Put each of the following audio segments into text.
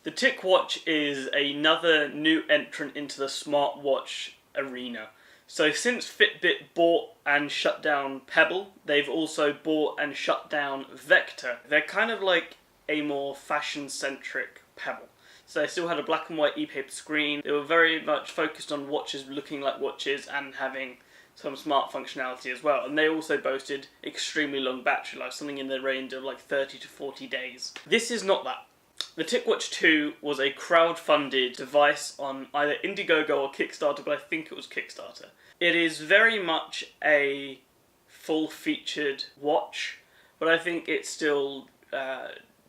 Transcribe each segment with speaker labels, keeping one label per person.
Speaker 1: The TicWatch is another new entrant into the smartwatch arena. So since Fitbit bought and shut down Pebble, they've also bought and shut down Vector. They're kind of like a more fashion-centric Pebble. So they still had a black and white e-paper screen. They were very much focused on watches looking like watches and having some smart functionality as well. And they also boasted extremely long battery life, something in the range of like 30 to 40 days. This is not that. The TicWatch 2 was a crowd-funded device on either Indiegogo or Kickstarter, but I think it was Kickstarter. It is very much a full-featured watch, but I think it still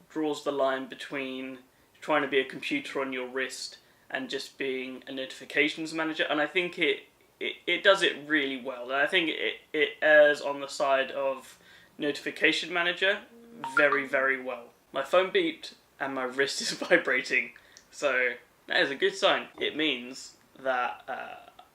Speaker 1: draws the line between trying to be a computer on your wrist and just being a notifications manager, and I think it does it really well. And I think it errs on the side of notification manager very, very well. My phone beeped and my wrist is vibrating, so that is a good sign. It means that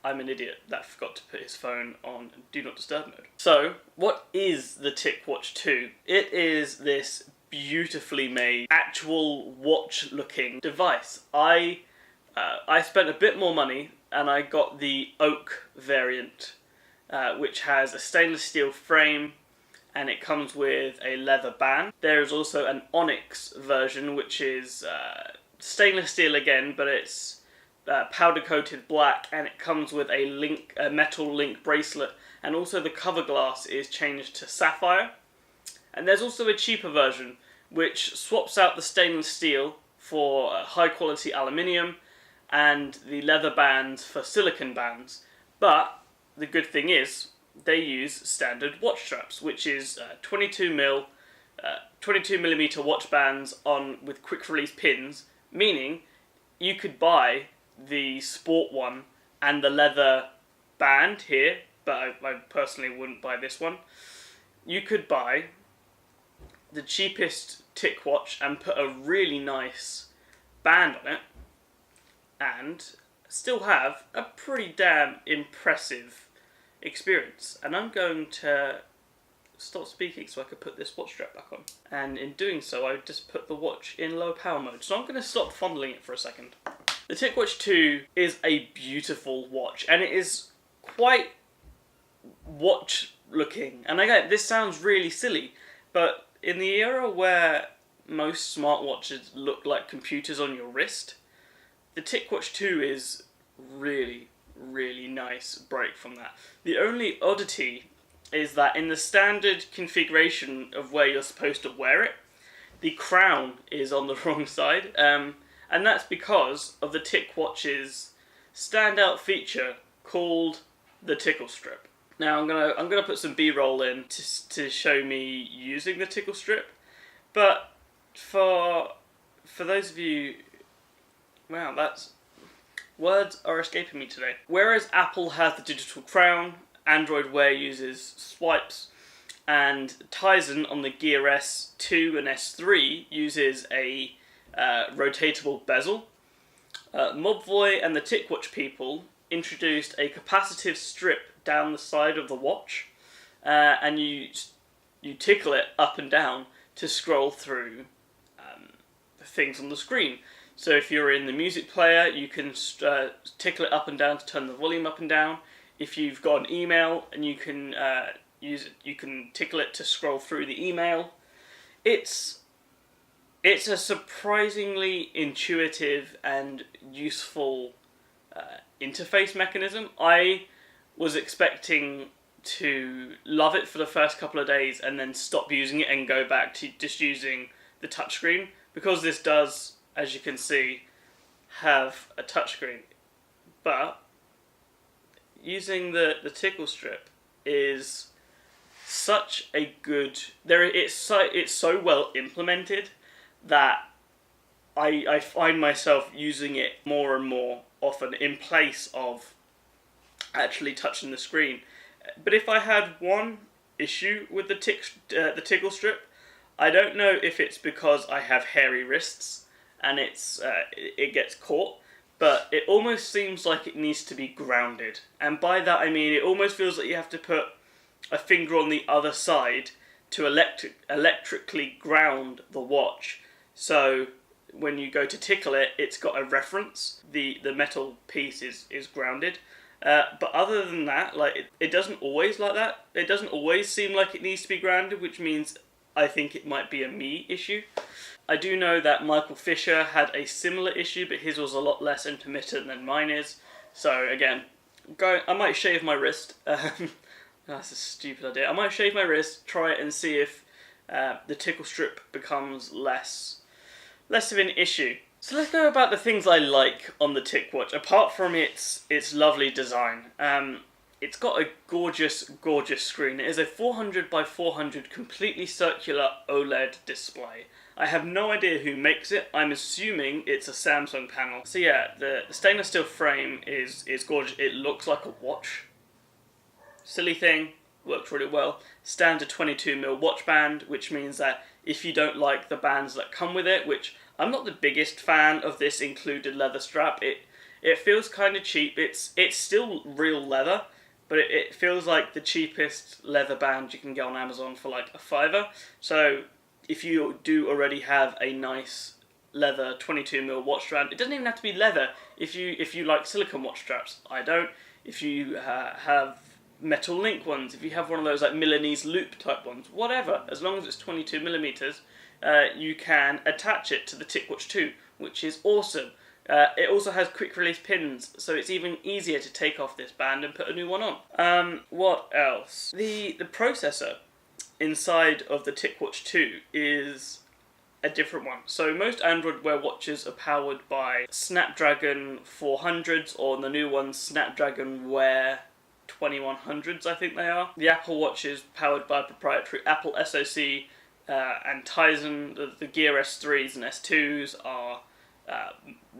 Speaker 1: I'm an idiot that forgot to put his phone on Do Not Disturb mode. So, what is the TicWatch 2? It is this beautifully made, actual watch-looking device. I spent a bit more money and I got the oak variant, which has a stainless steel frame, and it comes with a leather band. There is also an onyx version, which is stainless steel again, but it's powder-coated black, and it comes with a metal link bracelet, and also the cover glass is changed to sapphire. And there's also a cheaper version, which swaps out the stainless steel for high-quality aluminium, and the leather bands for silicon bands. But the good thing is, they use standard watch straps, which is 22mm watch bands with quick release pins, meaning you could buy the sport one and the leather band here, but I personally wouldn't buy this one. You could buy the cheapest TicWatch and put a really nice band on it and still have a pretty damn impressive experience. And I'm going to stop speaking so I can put this watch strap back on. And in doing so, I just put the watch in low power mode. So I'm going to stop fondling it for a second. The TicWatch 2 is a beautiful watch, and it is quite watch looking. And again, this sounds really silly, but in the era where most smartwatches look like computers on your wrist, the TicWatch 2 is really nice break from that. The only oddity is that in the standard configuration of where you're supposed to wear it, the crown is on the wrong side, and that's because of the TicWatch's standout feature called the tickle strip. Now I'm gonna put some B-roll in to show me using the tickle strip, but for those of you, wow, words are escaping me today. Whereas Apple has the digital crown, Android Wear uses swipes, and Tizen on the Gear S2 and S3 uses a rotatable bezel. Mobvoi and the TicWatch people introduced a capacitive strip down the side of the watch, and you tickle it up and down to scroll through the things on the screen. So if you're in the music player, you can tickle it up and down to turn the volume up and down. If you've got an email, and you can you can tickle it to scroll through the email. It's a surprisingly intuitive and useful interface mechanism. I was expecting to love it for the first couple of days and then stop using it and go back to just using the touchscreen, because this does, as you can see, have a touchscreen. But using the tickle strip is such a good... It's so well implemented that I find myself using it more and more often in place of actually touching the screen. But if I had one issue with the tickle strip, I don't know if it's because I have hairy wrists and it gets caught, but it almost seems like it needs to be grounded. And by that I mean it almost feels like you have to put a finger on the other side to electrically ground the watch. So when you go to tickle it, it's got a reference. The metal piece is grounded. But other than that, like it doesn't always like that. It doesn't always seem like it needs to be grounded, which means I think it might be a me issue. I do know that Michael Fisher had a similar issue, but his was a lot less intermittent than mine is. So again, I might shave my wrist. That's a stupid idea. I might shave my wrist, try it, and see if the tickle strip becomes less of an issue. So let's go about the things I like on the TicWatch. Apart from its lovely design, it's got a gorgeous screen. It is a 400 by 400 completely circular OLED display. I have no idea who makes it. I'm assuming it's a Samsung panel. So yeah, the stainless steel frame is gorgeous. It looks like a watch. Silly thing, works really well. Standard 22mm watch band, which means that if you don't like the bands that come with it, which I'm not the biggest fan of this included leather strap, it feels kind of cheap. It's still real leather, but it feels like the cheapest leather band you can get on Amazon for like $5. So if you do already have a nice leather 22mm watch strap, it doesn't even have to be leather. If you like silicone watch straps, I don't. If you have metal link ones, if you have one of those like Milanese loop type ones, whatever, as long as it's 22mm, you can attach it to the TicWatch 2, which is awesome. It also has quick release pins, so it's even easier to take off this band and put a new one on. What else? The processor inside of the TicWatch 2 is a different one. So most Android Wear watches are powered by Snapdragon 400s, or the new ones Snapdragon Wear 2100s, I think they are. The Apple Watch is powered by a proprietary Apple SoC, and Tizen. The Gear S3s and S2s are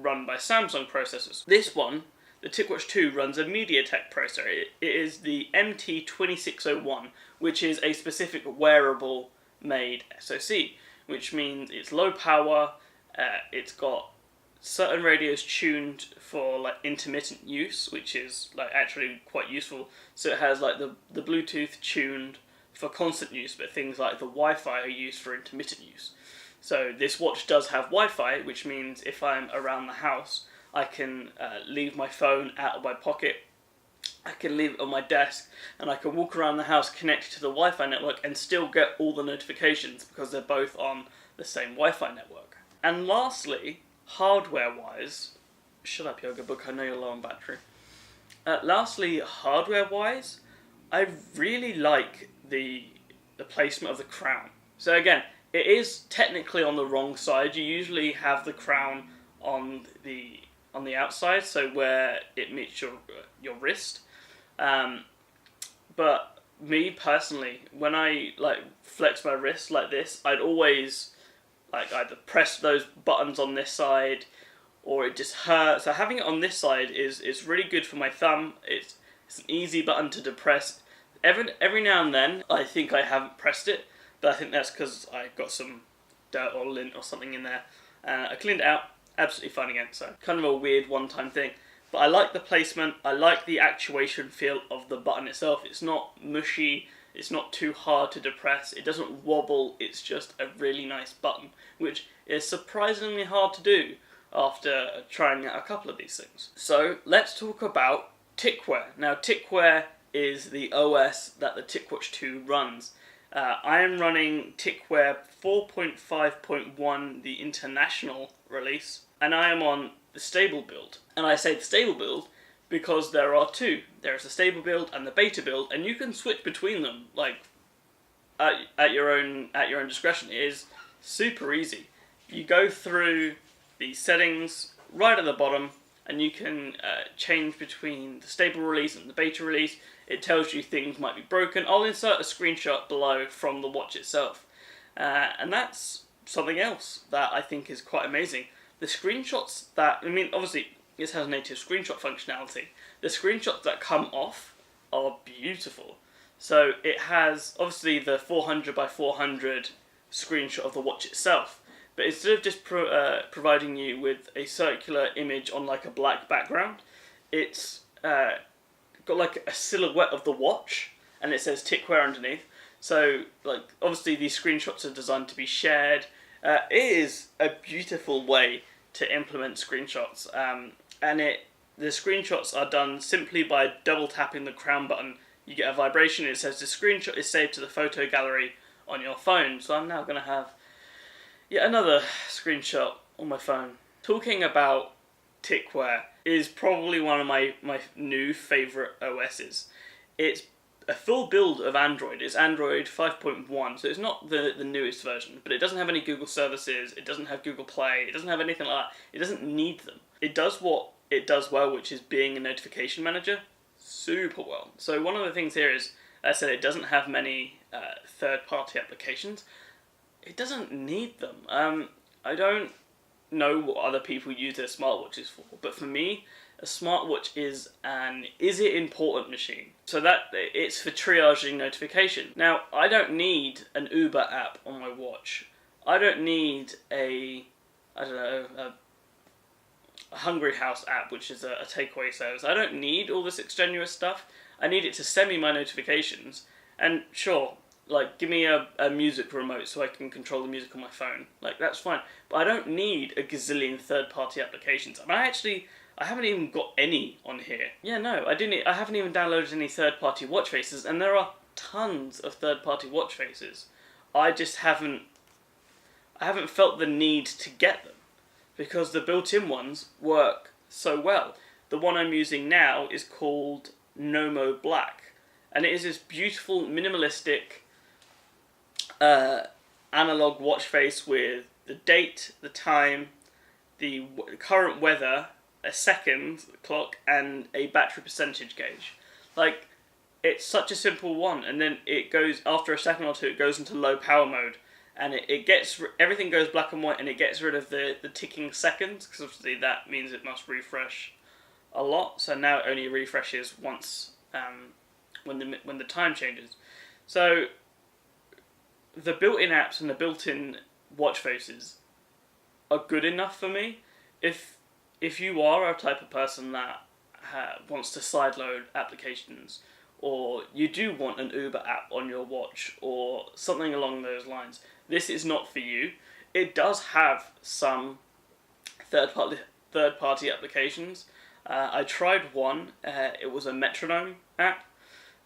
Speaker 1: run by Samsung processors. This one, the TicWatch 2, runs a MediaTek processor. It is the MT2601, which is a specific wearable made SoC, which means it's low power, it's got certain radios tuned for like intermittent use, which is like actually quite useful. So it has like the Bluetooth tuned for constant use, but things like the Wi-Fi are used for intermittent use. So this watch does have Wi-Fi, which means if I'm around the house, I can leave my phone out of my pocket, I can leave it on my desk, and I can walk around the house connected to the Wi-Fi network and still get all the notifications because they're both on the same Wi-Fi network. And lastly, hardware-wise, shut up Yoga Book, I know you're low on battery. Lastly, hardware-wise, I really like the placement of the crown. So again, it is technically on the wrong side. You usually have the crown on the outside, so where it meets your wrist. But me personally, when I like flex my wrist like this, I'd always like either press those buttons on this side, or it just hurts. So having it on this side is really good for my thumb. It's an easy button to depress. Every now and then, I think I haven't pressed it, but I think that's because I got some dirt or lint or something in there. I cleaned it out, absolutely fine again, so kind of a weird one-time thing. But I like the placement, I like the actuation feel of the button itself. It's not mushy, it's not too hard to depress, it doesn't wobble, it's just a really nice button, which is surprisingly hard to do after trying out a couple of these things. So let's talk about TicWear. Now TicWear is the OS that the TicWatch 2 runs. I am running TicWear 4.5.1, the international release, and I am on the stable build. And I say the stable build because there are two. There is the stable build and the beta build, and you can switch between them like at your own discretion. It is super easy. You go through the settings right at the bottom, and you can change between the stable release and the beta release. It tells you things might be broken. I'll insert a screenshot below from the watch itself. And that's something else that I think is quite amazing. The screenshots that, I mean, obviously, this has native screenshot functionality. The screenshots that come off are beautiful. So it has, obviously, the 400 by 400 screenshot of the watch itself. But instead of just providing you with a circular image on like a black background, it's got like a silhouette of the watch, and it says TicWear underneath. So like obviously these screenshots are designed to be shared, It is a beautiful way to implement screenshots, and the screenshots are done simply by double tapping the crown button. You get a vibration, it says the screenshot is saved to the photo gallery on your phone. So I'm now going to have yet another screenshot on my phone. Talking about TicWatch is probably one of my new favourite OSs. It's a full build of Android. It's Android 5.1, so it's not the newest version, but it doesn't have any Google services, it doesn't have Google Play, it doesn't have anything like that. It doesn't need them. It does what it does well, which is being a notification manager, super well. So one of the things here is, as I said, it doesn't have many third-party applications. It doesn't need them. I don't know what other people use their smartwatches for, but for me, a smartwatch is an is-it important machine. So that it's for triaging notification. Now, I don't need an Uber app on my watch. I don't need a Hungry House app, which is a takeaway service. I don't need all this extraneous stuff. I need it to send me my notifications. And sure, like, give me a music remote so I can control the music on my phone. Like, that's fine. But I don't need a gazillion third-party applications. I mean, I haven't even got any on here. Yeah, no, I haven't even downloaded any third-party watch faces, and there are tons of third-party watch faces. I haven't felt the need to get them, because the built-in ones work so well. The one I'm using now is called Nomo Black, and it is this beautiful, minimalistic analog watch face with the date, the time, the current weather, a second clock, and a battery percentage gauge. Like, it's such a simple one, and then it goes, after a second or two, it goes into low power mode, and everything goes black and white, and it gets rid of the ticking seconds, because obviously that means it must refresh a lot. So now it only refreshes once when the time changes. So the built-in apps and the built-in watch faces are good enough for me. If you are a type of person that wants to sideload applications, or you do want an Uber app on your watch, or something along those lines, this is not for you. It does have some third-party applications. I tried one. It was a metronome app,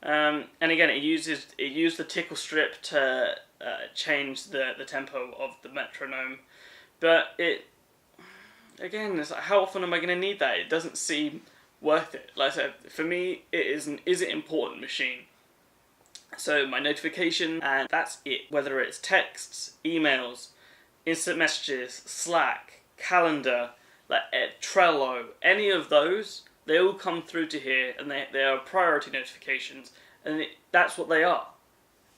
Speaker 1: and again, it used the tickle strip to change the tempo of the metronome, but again, it's like, how often am I going to need that? It doesn't seem worth it. Like I said, for me, it is an is it important machine. So my notification, and that's it. Whether it's texts, emails, instant messages, Slack, calendar, like Trello, any of those, they all come through to here, and they are priority notifications, and that's what they are.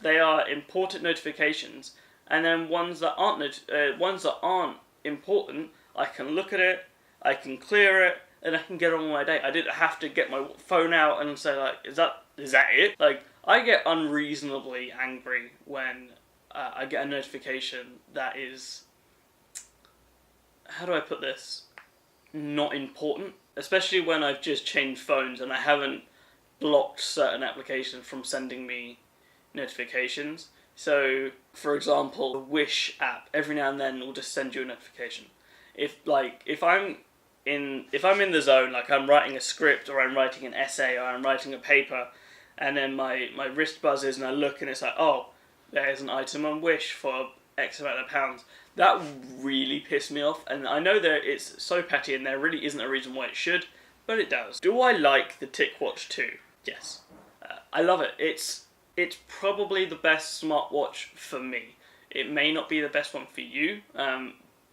Speaker 1: They are important notifications, and then ones that aren't important, I can look at it, I can clear it, and I can get on with my day. I didn't have to get my phone out and say, like, is that it? Like, I get unreasonably angry when I get a notification that is, how do I put this, not important. Especially when I've just changed phones and I haven't blocked certain applications from sending me notifications. So, for example, the Wish app, every now and then will just send you a notification. If I'm in the zone, like I'm writing a script, or I'm writing an essay, or I'm writing a paper, and then my wrist buzzes and I look and it's like, oh, there's an item on Wish for X amount of pounds. That really pissed me off, and I know that it's so petty and there really isn't a reason why it should, but it does. Do I like the TicWatch 2? Yes. I love it. It's probably the best smartwatch for me. It may not be the best one for you,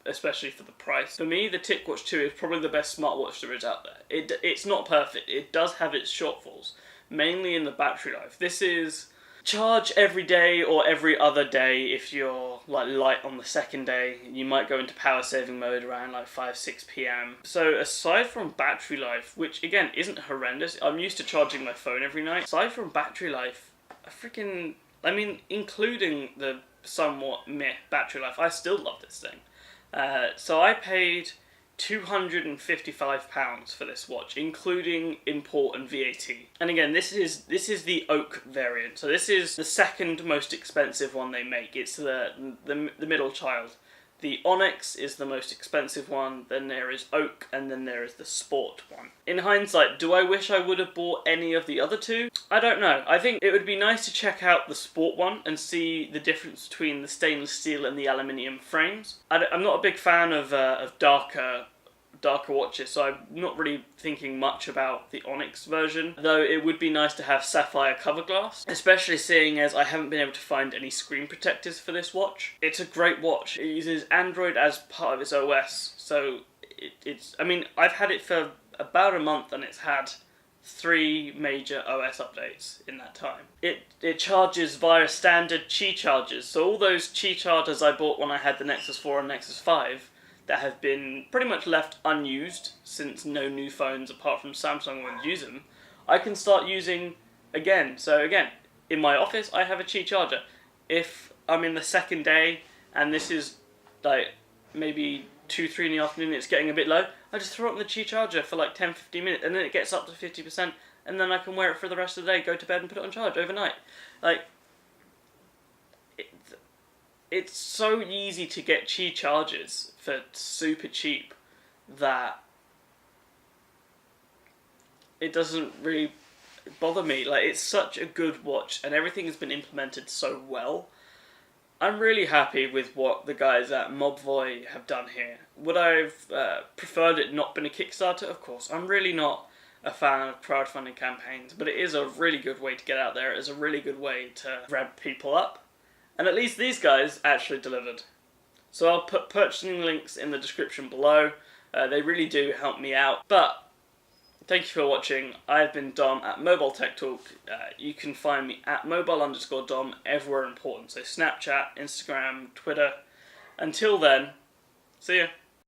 Speaker 1: especially for the price. For me, the TicWatch 2 is probably the best smartwatch there is out there. It's not perfect. It does have its shortfalls, mainly in the battery life. This is charge every day or every other day. If you're like light on the second day, you might go into power saving mode around like 5-6 p.m. So aside from battery life, which again isn't horrendous, I'm used to charging my phone every night. Aside from battery life, including the somewhat meh battery life, I still love this thing. So I paid £255 for this watch, including import and VAT. And again, this is the oak variant. So this is the second most expensive one they make. It's the middle child. The Onyx is the most expensive one, then there is Oak, and then there is the Sport one. In hindsight, do I wish I would have bought any of the other two? I don't know. I think it would be nice to check out the Sport one and see the difference between the stainless steel and the aluminium frames. I'm not a big fan of darker watches, so I'm not really thinking much about the Onyx version, though it would be nice to have sapphire cover glass, especially seeing as I haven't been able to find any screen protectors for this watch. It's a great watch. It uses Android as part of its OS, so it's, I mean, I've had it for about a month and it's had 3 major OS updates in that time. It charges via standard Qi chargers, so all those Qi chargers I bought when I had the Nexus 4 and Nexus 5 that have been pretty much left unused since no new phones apart from Samsung ones use them, I can start using again. So again, in my office I have a Qi charger. If I'm in the second day and this is like maybe 2-3 in the afternoon, it's getting a bit low, I just throw it on the Qi charger for like 10-15 minutes and then it gets up to 50% and then I can wear it for the rest of the day, go to bed and put it on charge overnight. Like, it's so easy to get Qi chargers for super cheap that it doesn't really bother me. Like, it's such a good watch and everything has been implemented so well. I'm really happy with what the guys at Mobvoi have done here. Would I have preferred it not been a Kickstarter? Of course. I'm really not a fan of crowdfunding campaigns, but it is a really good way to get out there. It is a really good way to grab people up. And at least these guys actually delivered. So I'll put purchasing links in the description below. They really do help me out. But thank you for watching. I've been Dom at Mobile Tech Talk. You can find me at mobile_Dom everywhere important. So Snapchat, Instagram, Twitter. Until then, see ya.